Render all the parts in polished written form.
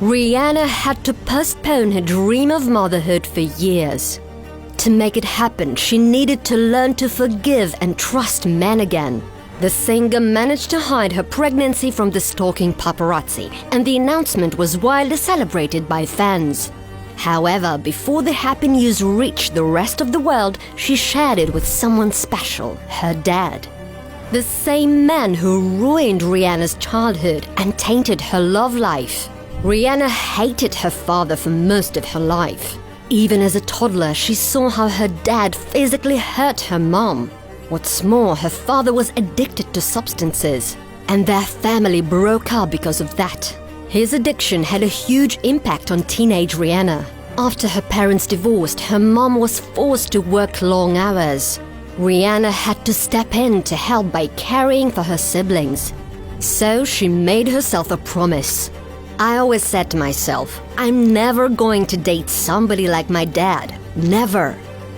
Rihanna had to postpone her dream of motherhood for years. To make it happen, she needed to learn to forgive and trust men again. The singer managed to hide her pregnancy from the stalking paparazzi, and the announcement was widely celebrated by fans. However, before the happy news reached the rest of the world, she shared it with someone special, her dad. The same man who ruined Rihanna's childhood and tainted her love life. Rihanna hated her father for most of her life. Even as a toddler, she saw how her dad physically hurt her mom. What's more, her father was addicted to substances, and their family broke up because of that. His addiction had a huge impact on teenage Rihanna. After her parents divorced, her mom was forced to work long hours. Rihanna had to step in to help by caring for her siblings. So she made herself a promise. I always said to myself, I'm never going to date somebody like my dad. Never.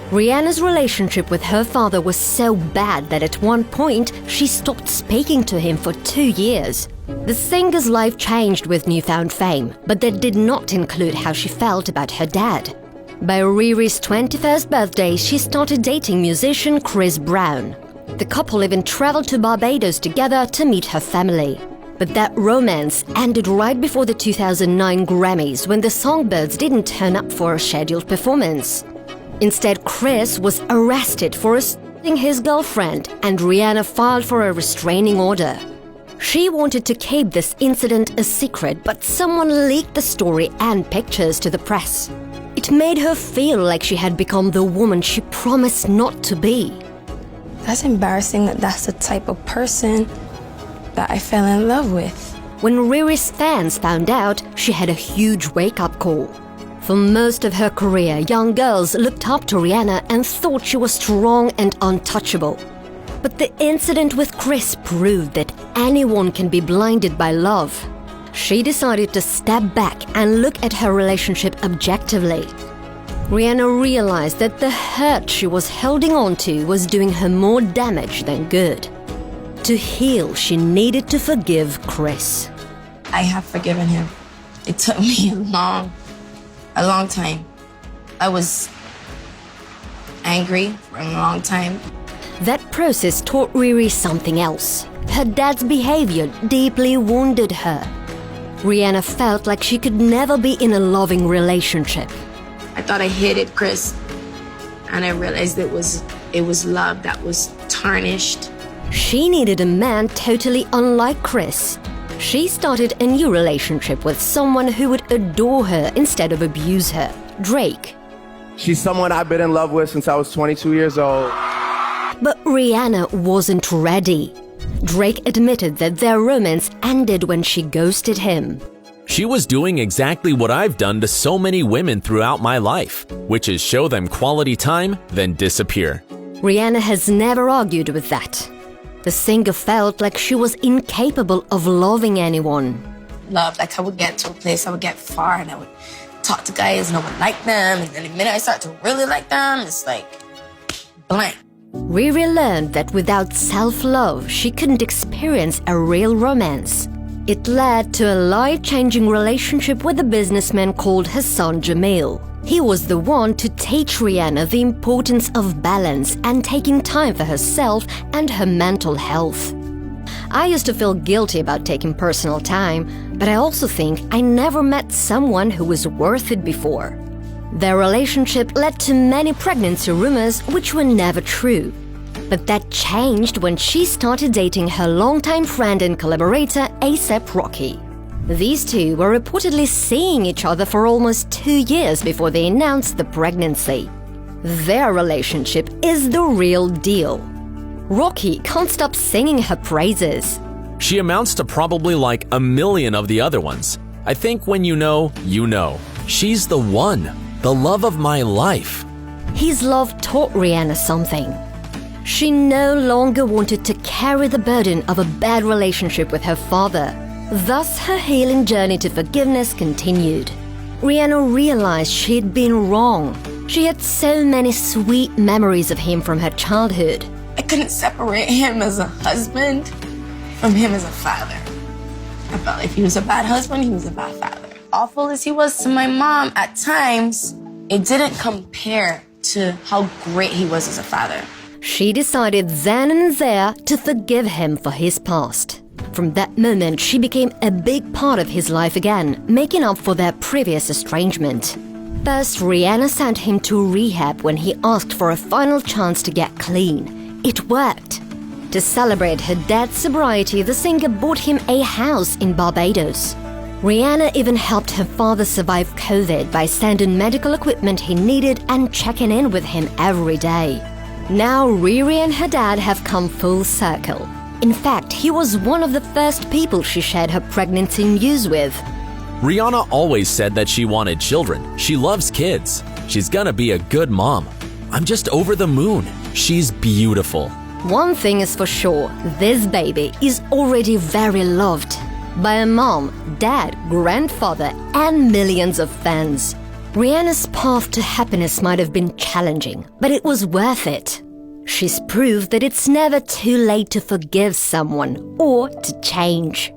Rihanna's relationship with her father was so bad that at one point, she stopped speaking to him for 2 years. The singer's life changed with newfound fame, but that did not include how she felt about her dad. By Riri's 21st birthday, she started dating musician Chris Brown. The couple even traveled to Barbados together to meet her family. But that romance ended right before the 2009 Grammys when the Songbirds didn't turn up for a scheduled performance. Instead, Chris was arrested for assaulting his girlfriend, and Rihanna filed for a restraining order. She wanted to keep this incident a secret, but someone leaked the story and pictures to the press. It made her feel like she had become the woman she promised not to be. That's embarrassing that that's the type of person that I fell in love with. When Riri's fans found out, she had a huge wake-up call. For most of her career, young girls looked up to Rihanna and thought she was strong and untouchable. But the incident with Chris proved that anyone can be blinded by love. She decided to step back and look at her relationship objectively. Rihanna realized that the hurt she was holding on to was doing her more damage than good. To heal, she needed to forgive Chris. I have forgiven him. It took me a long time. I was angry for a long time. That process taught Riri something else. Her dad's behavior deeply wounded her. Rihanna felt like she could never be in a loving relationship. I thought I hated Chris, and I realized it was love that was tarnished. She needed a man totally unlike Chris. She started a new relationship with someone who would adore her instead of abuse her, Drake. She's someone I've been in love with since I was 22 years old. But Rihanna wasn't ready. Drake admitted that their romance ended when she ghosted him. She was doing exactly what I've done to so many women throughout my life, which is show them quality time, then disappear. Rihanna has never argued with that. The singer felt like she was incapable of loving anyone. Love, like I would get to a place, I would get far, and I would talk to guys and I would like them, and then the minute I start to really like them, it's like blank. Riri learned that without self-love, she couldn't experience a real romance. It led to a life-changing relationship with a businessman called Hassan Jamil. He was the one to teach Rihanna the importance of balance and taking time for herself and her mental health. I used to feel guilty about taking personal time, but I also think I never met someone who was worth it before. Their relationship led to many pregnancy rumors which were never true. But that changed when she started dating her longtime friend and collaborator Asaprocky. These two were reportedly seeing each other for almost 2 years before they announced the pregnancy. Their relationship is the real deal. Rocky can't stop singing her praises. She amounts to probably like 1 million of the other ones. I think when you know, you know. She's the one, the love of my life. His love taught Rihanna something. She no longer wanted to carry the burden of a bad relationship with her father. Thus, her healing journey to forgiveness continued. Rihanna realized she'd been wrong. She had so many sweet memories of him from her childhood. I couldn't separate him as a husband from him as a father. I felt like he was a bad husband, he was a bad father. awful as he was to my mom, at times, it didn't compare to how great he was as a father. She decided then and there to forgive him for his past. From that moment, she became a big part of his life again, making up for their previous estrangement. First, Rihanna sent him to rehab when he asked for a final chance to get clean. It worked. To celebrate her dad's sobriety, the singer bought him a house in Barbados. Rihanna even helped her father survive COVID by sending medical equipment he needed and checking in with him every day. Now Riri and her dad have come full circle. In fact, he was one of the first people she shared her pregnancy news with. Rihanna always said that she wanted children. She loves kids. She's gonna be a good mom. I'm just over the moon. She's beautiful. One thing is for sure, this baby is already very loved by a mom, dad, grandfather, and millions of fans. Rihanna's path to happiness might have been challenging, but it was worth it. She's proved that it's never too late to forgive someone or to change.